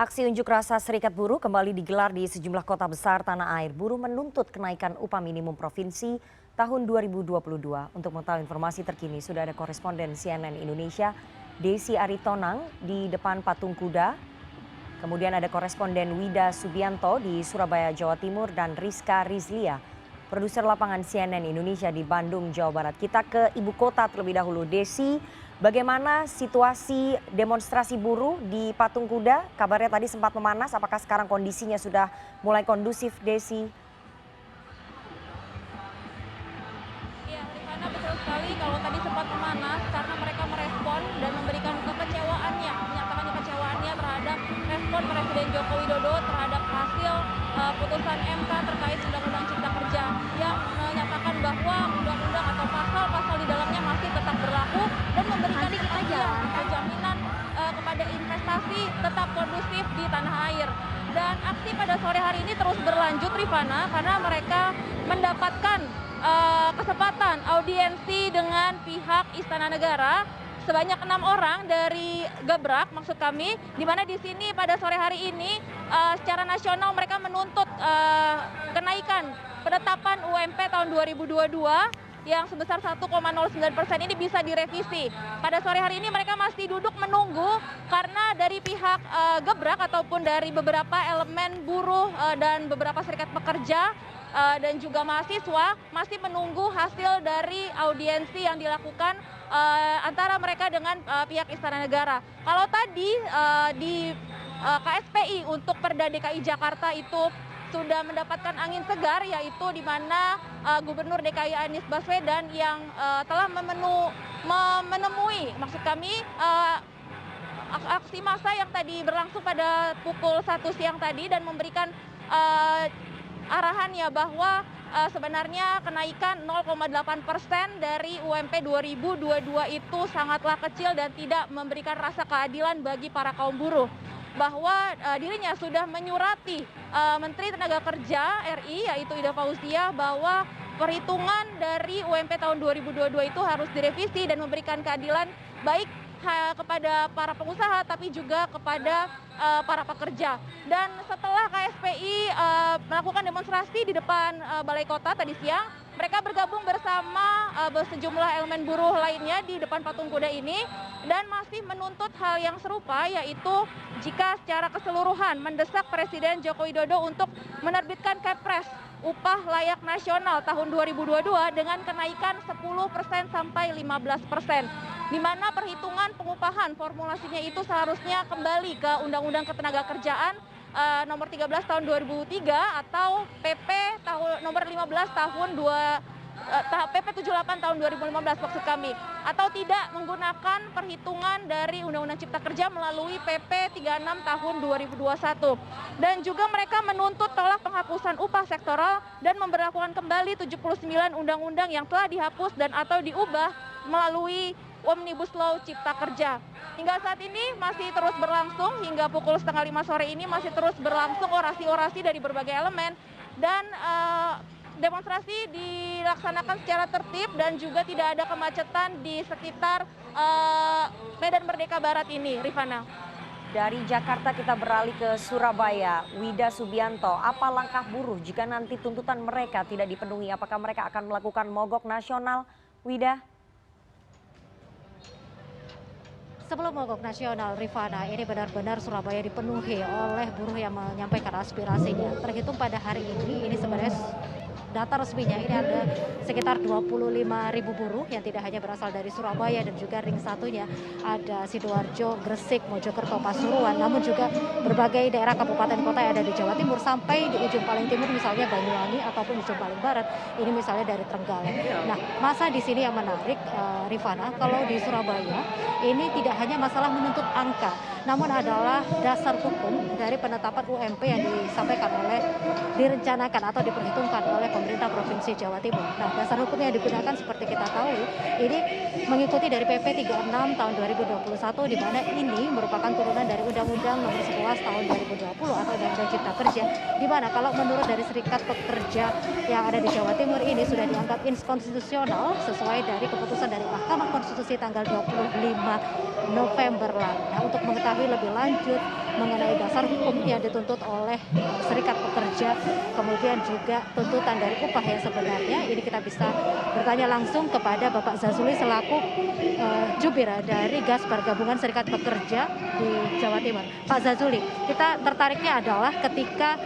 Aksi unjuk rasa Serikat Buruh kembali digelar di sejumlah kota besar tanah air. Buruh menuntut kenaikan upah minimum provinsi tahun 2022. Untuk mengetahui informasi terkini, sudah ada koresponden CNN Indonesia, Desi Aritonang di depan Patung Kuda. Kemudian ada koresponden Wida Subianto di Surabaya, Jawa Timur, dan Rizka Rizlia, produser lapangan CNN Indonesia di Bandung, Jawa Barat. Kita ke ibu kota terlebih dahulu. Desi, bagaimana situasi demonstrasi buruh di Patung Kuda? Kabarnya tadi sempat memanas, apakah sekarang kondisinya sudah mulai kondusif, Desi? Iya, Rifana, betul sekali kalau tadi sempat memanas karena mereka merespon dan memberikan kekecewaannya, menyatakan kekecewaannya terhadap respon Presiden Joko Widodo terhadap hasil putusan MK terkait Undang-Undang Cipta Kerja yang menyatakan bahwa undang-undang atau pasal-pasal di dalamnya masih tetap berlaku dan memberikan jaminan kepada investasi tetap kondusif di tanah air. Dan aksi pada sore hari ini terus berlanjut, Rifana, karena mereka mendapatkan kesempatan audiensi dengan pihak Istana Negara sebanyak 6 orang dari Gebrak, maksud kami, di mana di sini pada sore hari ini secara nasional mereka menuntut kenaikan penetapan UMP tahun 2022 yang sebesar 1,09% ini bisa direvisi. Pada sore hari ini mereka masih duduk menunggu karena dari pihak Gebrak ataupun dari beberapa elemen buruh dan beberapa serikat pekerja dan juga mahasiswa masih menunggu hasil dari audiensi yang dilakukan antara mereka dengan pihak Istana Negara. Kalau tadi di KSPI untuk Perda DKI Jakarta itu sudah mendapatkan angin segar, yaitu di mana Gubernur DKI Anies Baswedan yang telah menemui, maksud kami, aksi massa yang tadi berlangsung pada pukul 1 siang tadi dan memberikan arahannya bahwa sebenarnya kenaikan 0,8% dari UMP 2022 itu sangatlah kecil dan tidak memberikan rasa keadilan bagi para kaum buruh. Bahwa dirinya sudah menyurati Menteri Tenaga Kerja RI yaitu Ida Fauzia bahwa perhitungan dari UMP tahun 2022 itu harus direvisi dan memberikan keadilan baik kepada para pengusaha tapi juga kepada para pekerja. Dan setelah KSPI melakukan demonstrasi di depan Balai Kota tadi siang, mereka bergabung bersama sejumlah elemen buruh lainnya di depan Patung Kuda ini dan masih menuntut hal yang serupa, yaitu jika secara keseluruhan mendesak Presiden Joko Widodo untuk menerbitkan Kepres upah layak nasional tahun 2022 dengan kenaikan 10% sampai 15%. Di mana perhitungan pengupahan formulasinya itu seharusnya kembali ke Undang-Undang Ketenagakerjaan nomor 13 tahun 2003 atau PP nomor 15 tahun PP 78 tahun 2015 maksud kami, atau tidak menggunakan perhitungan dari Undang-Undang Cipta Kerja melalui PP 36 tahun 2021. Dan juga mereka menuntut tolak penghapusan upah sektoral dan memberlakukan kembali 79 undang-undang yang telah dihapus dan atau diubah melalui Omnibus Law Cipta Kerja. Hingga saat ini masih terus berlangsung, hingga pukul 4:30 sore ini masih terus berlangsung orasi-orasi dari berbagai elemen dan demonstrasi dilaksanakan secara tertib dan juga tidak ada kemacetan di sekitar Medan Merdeka Barat ini, Rifana. Dari Jakarta kita beralih ke Surabaya. Wida Subianto, apa langkah buruh jika nanti tuntutan mereka tidak dipenuhi? Apakah mereka akan melakukan mogok nasional, Wida? Sebelum mogok nasional, Rifana, ini benar-benar Surabaya dipenuhi oleh buruh yang menyampaikan aspirasinya. Terhitung pada hari ini sebenarnya data resminya ini ada sekitar 25.000 buruh yang tidak hanya berasal dari Surabaya dan juga ring satunya ada Sidoarjo, Gresik, Mojokerto, Pasuruan, namun juga berbagai daerah kabupaten kota yang ada di Jawa Timur sampai di ujung paling timur misalnya Banyuwangi ataupun ujung paling barat ini misalnya dari Trenggalek. Nah, masa di sini yang menarik, Rifana, kalau di Surabaya ini tidak hanya masalah menuntut angka, namun adalah dasar hukum dari penetapan UMP yang direncanakan atau diperhitungkan oleh pemerintah Provinsi Jawa Timur. Nah, dasar hukum yang digunakan seperti kita tahu ini mengikuti dari PP 36 tahun 2021 di mana ini merupakan turunan dari Undang-Undang Nomor 11 tahun 2020 atau Undang-Undang Cipta Kerja, di mana kalau menurut dari Serikat Pekerja yang ada di Jawa Timur ini sudah dianggap inkonstitusional sesuai dari keputusan dari Mahkamah Konstitusi tanggal 25 November lalu. Nah, untuk mengetahui lebih lanjut mengenai dasar hukum yang dituntut oleh serikat pekerja, kemudian juga tuntutan dari upah yang sebenarnya. Ini kita bisa bertanya langsung kepada Bapak Zazuli selaku jubir dari Gaspar Gabungan Serikat Pekerja di Jawa Timur. Pak Zazuli, kita tertariknya adalah ketika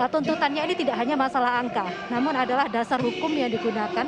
tuntutannya ini tidak hanya masalah angka, namun adalah dasar hukum yang digunakan,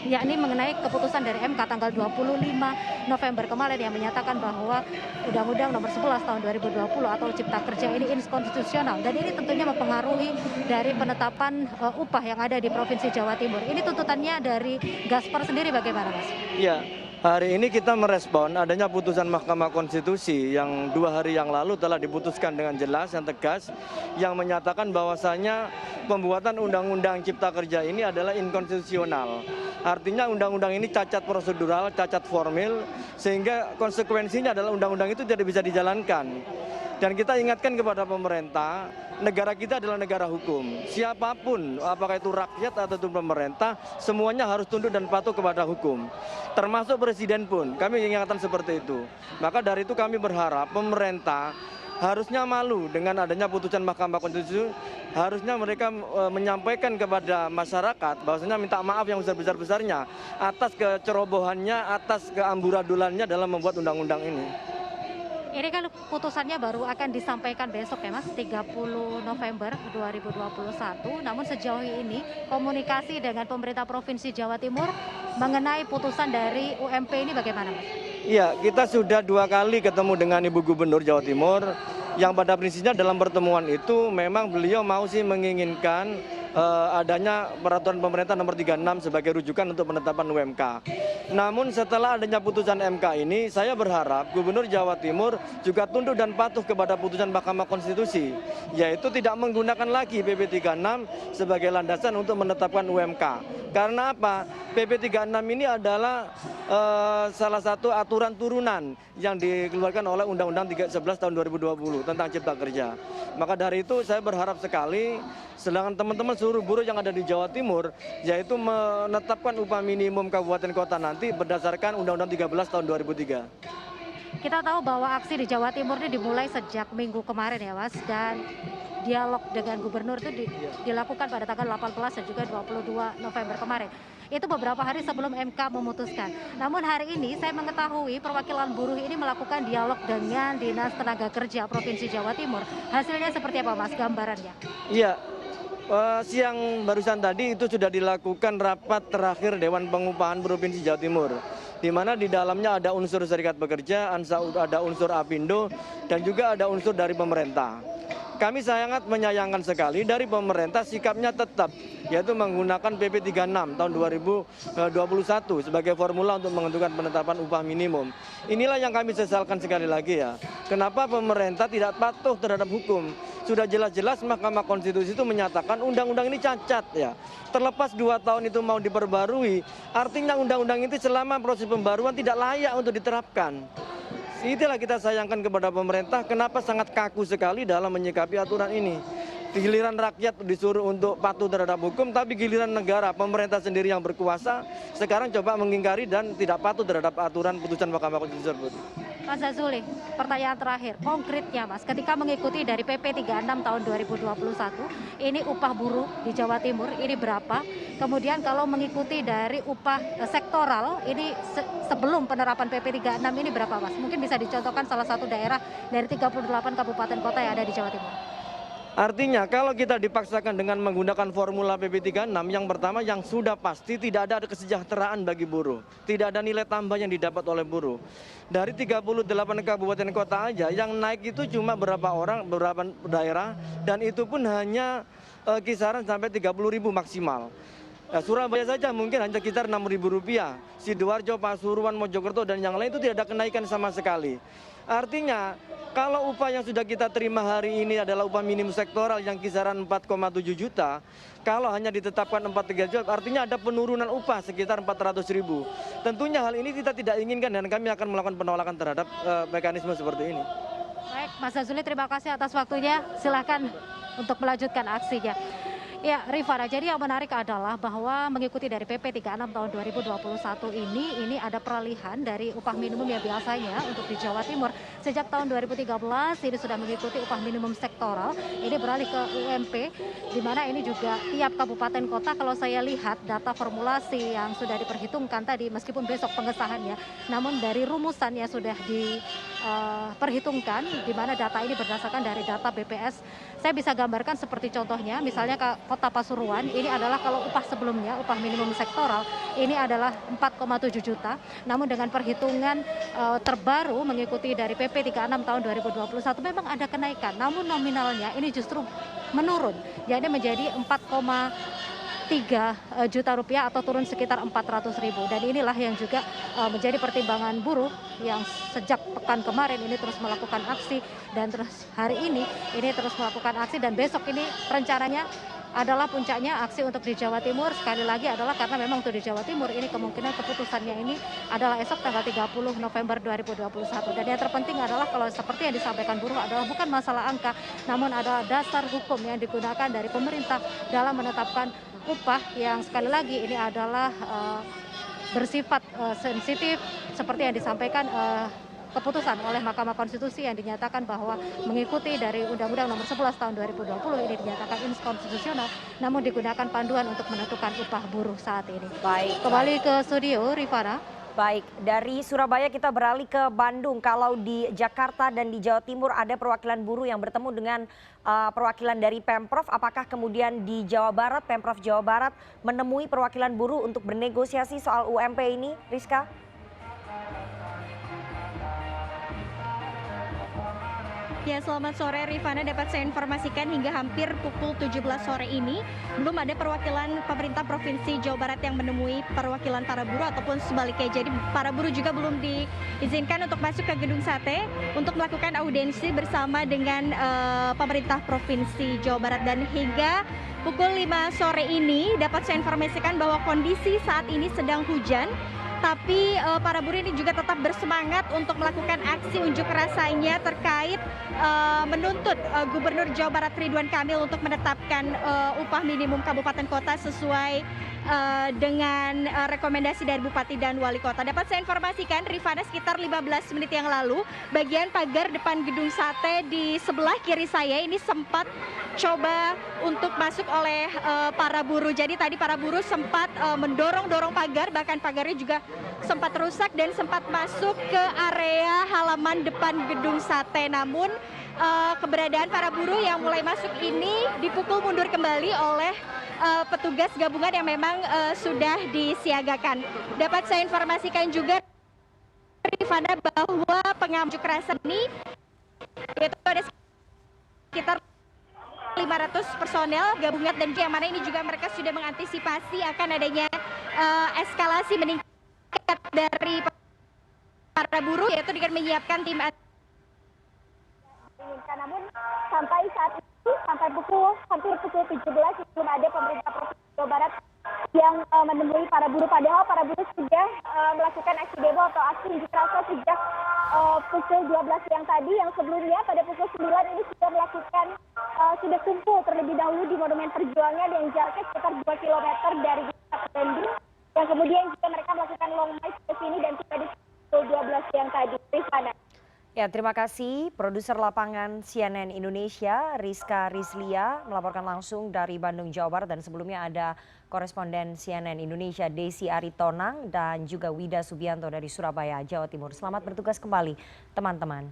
yakni mengenai keputusan dari MK tanggal 25 November kemarin yang menyatakan bahwa Undang-Undang Nomor 11 Tahun 2020 atau Cipta Kerja ini inkonstitusional, dan ini tentunya mempengaruhi dari penetapan upah yang ada di Provinsi Jawa Timur. Ini tuntutannya dari Gaspar sendiri bagaimana, Mas? Ya, hari ini kita merespon adanya putusan Mahkamah Konstitusi yang 2 hari yang lalu telah diputuskan dengan jelas dan tegas, yang menyatakan bahwasannya pembuatan Undang-Undang Cipta Kerja ini adalah inkonstitusional. Artinya undang-undang ini cacat prosedural, cacat formil, sehingga konsekuensinya adalah undang-undang itu tidak bisa dijalankan. Dan kita ingatkan kepada pemerintah, negara kita adalah negara hukum. Siapapun, apakah itu rakyat atau pemerintah, semuanya harus tunduk dan patuh kepada hukum. Termasuk presiden pun, kami ingatkan seperti itu. Maka dari itu kami berharap pemerintah harusnya malu dengan adanya putusan Mahkamah Konstitusi. Harusnya mereka menyampaikan kepada masyarakat bahwasanya minta maaf yang besar-besarnya atas kecerobohannya, atas keamburadulannya dalam membuat undang-undang ini. Ini kan putusannya baru akan disampaikan besok ya Mas, 30 November 2021. Namun sejauh ini komunikasi dengan pemerintah Provinsi Jawa Timur mengenai putusan dari UMP ini bagaimana Mas? Iya, kita sudah 2 kali ketemu dengan Ibu Gubernur Jawa Timur, yang pada prinsipnya dalam pertemuan itu memang beliau mau sih menginginkan adanya peraturan pemerintah nomor 36 sebagai rujukan untuk penetapan UMK. Namun setelah adanya putusan MK ini, saya berharap Gubernur Jawa Timur juga tunduk dan patuh kepada putusan Mahkamah Konstitusi, yaitu tidak menggunakan lagi PP 36 sebagai landasan untuk menetapkan UMK. Karena apa? PP 36 ini adalah salah satu aturan turunan yang dikeluarkan oleh Undang-Undang 11 tahun 2020 tentang Cipta Kerja. Maka dari itu saya berharap sekali, sedangkan teman-teman seluruh buruh yang ada di Jawa Timur, yaitu menetapkan upah minimum kabupaten kota nanti berdasarkan Undang-Undang 13 tahun 2003. Kita tahu bahwa aksi di Jawa Timur ini dimulai sejak minggu kemarin ya Mas, dan dialog dengan gubernur itu dilakukan pada tanggal 18 dan juga 22 November kemarin. Itu beberapa hari sebelum MK memutuskan. Namun hari ini saya mengetahui perwakilan buruh ini melakukan dialog dengan Dinas Tenaga Kerja Provinsi Jawa Timur. Hasilnya seperti apa Mas, gambarannya? Iya, siang barusan tadi itu sudah dilakukan rapat terakhir Dewan Pengupahan Provinsi Jawa Timur, di mana di dalamnya ada unsur serikat pekerja, ada unsur Apindo, dan juga ada unsur dari pemerintah. Kami sangat menyayangkan sekali dari pemerintah sikapnya tetap, yaitu menggunakan PP 36 tahun 2021 sebagai formula untuk menentukan penetapan upah minimum. Inilah yang kami sesalkan sekali lagi ya. Kenapa pemerintah tidak patuh terhadap hukum? Sudah jelas-jelas Mahkamah Konstitusi itu menyatakan undang-undang ini cacat ya. Terlepas 2 tahun itu mau diperbarui, artinya undang-undang itu selama proses pembaruan tidak layak untuk diterapkan. Itulah kita sayangkan kepada pemerintah, kenapa sangat kaku sekali dalam menyikapi aturan ini. Giliran rakyat disuruh untuk patuh terhadap hukum, tapi giliran negara, pemerintah sendiri yang berkuasa, sekarang coba mengingkari dan tidak patuh terhadap aturan putusan Mahkamah Konstitusi tersebut. Mas Zazuli, pertanyaan terakhir, konkretnya Mas, ketika mengikuti dari PP 36 tahun 2021, ini upah buruh di Jawa Timur ini berapa? Kemudian kalau mengikuti dari upah sektoral, ini sebelum penerapan PP 36 ini berapa Mas? Mungkin bisa dicontohkan salah satu daerah dari 38 kabupaten kota yang ada di Jawa Timur. Artinya kalau kita dipaksakan dengan menggunakan formula PP 36, yang pertama yang sudah pasti tidak ada kesejahteraan bagi buruh. Tidak ada nilai tambah yang didapat oleh buruh. Dari 38 kabupaten kota aja yang naik itu cuma berapa orang, beberapa daerah, dan itu pun hanya kisaran sampai 30.000 maksimal. Surabaya saja mungkin hanya sekitar Rp6.000. Sidoarjo, Pasuruan, Mojokerto dan yang lain itu tidak ada kenaikan sama sekali. Artinya kalau upah yang sudah kita terima hari ini adalah upah minimum sektoral yang kisaran 4,7 juta, kalau hanya ditetapkan 4,3 juta, artinya ada penurunan upah sekitar 400.000. Tentunya hal ini kita tidak inginkan dan kami akan melakukan penolakan terhadap mekanisme seperti ini. Baik, Mas Zazuli, terima kasih atas waktunya. Silakan untuk melanjutkan aksinya. Ya, Rifana, jadi yang menarik adalah bahwa mengikuti dari PP 36 tahun 2021 ini ada peralihan dari upah minimum yang biasanya untuk di Jawa Timur sejak tahun 2013 ini sudah mengikuti upah minimum sektoral, ini beralih ke UMP, di mana ini juga tiap kabupaten kota kalau saya lihat data formulasi yang sudah diperhitungkan tadi, meskipun besok pengesahannya, namun dari rumusan yang sudah diperhitungkan, di mana data ini berdasarkan dari data BPS, saya bisa gambarkan seperti contohnya, misalnya ke Kota Pasuruan, ini adalah kalau upah sebelumnya, upah minimum sektoral, ini adalah 4,7 juta, namun dengan perhitungan terbaru mengikuti dari PP 36 tahun 2021 memang ada kenaikan, namun nominalnya ini justru menurun, yakni menjadi 4,3 juta rupiah atau turun sekitar 400.000, dan inilah yang juga menjadi pertimbangan buruh yang sejak pekan kemarin ini terus melakukan aksi, dan terus hari ini terus melakukan aksi, dan besok ini rencananya adalah puncaknya aksi untuk di Jawa Timur. Sekali lagi adalah karena memang untuk di Jawa Timur ini kemungkinan keputusannya ini adalah esok tanggal 30 November 2021. Dan yang terpenting adalah kalau seperti yang disampaikan buruh adalah bukan masalah angka, namun adalah dasar hukum yang digunakan dari pemerintah dalam menetapkan upah yang sekali lagi ini adalah bersifat sensitif seperti yang disampaikan keputusan oleh Mahkamah Konstitusi yang dinyatakan bahwa mengikuti dari Undang-Undang Nomor 11 Tahun 2020 ini dinyatakan inkonstitusional, namun digunakan panduan untuk menentukan upah buruh saat ini. Baik. Kembali ke studio, Rifana. Baik, dari Surabaya kita beralih ke Bandung. Kalau di Jakarta dan di Jawa Timur ada perwakilan buruh yang bertemu dengan perwakilan dari Pemprov, apakah kemudian di Jawa Barat, Pemprov Jawa Barat menemui perwakilan buruh untuk bernegosiasi soal UMP ini, Rizka? Ya, selamat sore Rifana. Dapat saya informasikan hingga hampir pukul 17 sore ini belum ada perwakilan pemerintah Provinsi Jawa Barat yang menemui perwakilan para buruh ataupun sebaliknya. Jadi para buruh juga belum diizinkan untuk masuk ke Gedung Sate untuk melakukan audiensi bersama dengan pemerintah Provinsi Jawa Barat. Dan hingga pukul 5 sore ini dapat saya informasikan bahwa kondisi saat ini sedang hujan. Tapi para buruh ini juga tetap bersemangat untuk melakukan aksi unjuk rasanya terkait menuntut Gubernur Jawa Barat Ridwan Kamil untuk menetapkan upah minimum kabupaten kota sesuai dengan rekomendasi dari Bupati dan Wali Kota. Dapat saya informasikan, Rifana, sekitar 15 menit yang lalu, bagian pagar depan Gedung Sate di sebelah kiri saya ini sempat coba untuk masuk oleh para buruh. Jadi tadi para buruh sempat mendorong-dorong pagar, bahkan pagarnya juga sempat rusak dan sempat masuk ke area halaman depan Gedung Sate. Namun keberadaan para buruh yang mulai masuk ini dipukul mundur kembali oleh petugas gabungan yang memang sudah disiagakan. Dapat saya informasikan juga, Rifana, bahwa pengunjuk rasa ini yaitu ada sekitar 500 personel gabungan, dan yang mana ini juga mereka sudah mengantisipasi akan adanya eskalasi meningkat dari para buruh, yaitu dengan menyiapkan tim. Namun sampai saat ini, sampai hampir pukul 17 belum ada pemerintah Provinsi Jawa Barat yang menemui para buruh. Padahal para buruh sudah melakukan aksi demo atau aksi unjuk rasa sejak pukul 12 siang tadi, yang sebelumnya pada pukul 9 ini sudah melakukan sudah kumpul terlebih dahulu di Monumen Perjuangan yang jaraknya sekitar 2 km dari Bandung, yang kemudian juga mereka melakukan long march ke sini dan tiba di pukul 12 siang tadi. Rifana. Ya, terima kasih produser lapangan CNN Indonesia Rizka Rizlia melaporkan langsung dari Bandung, Jawa Barat, dan sebelumnya ada koresponden CNN Indonesia Desi Aritonang dan juga Wida Subianto dari Surabaya, Jawa Timur. Selamat bertugas kembali, teman-teman.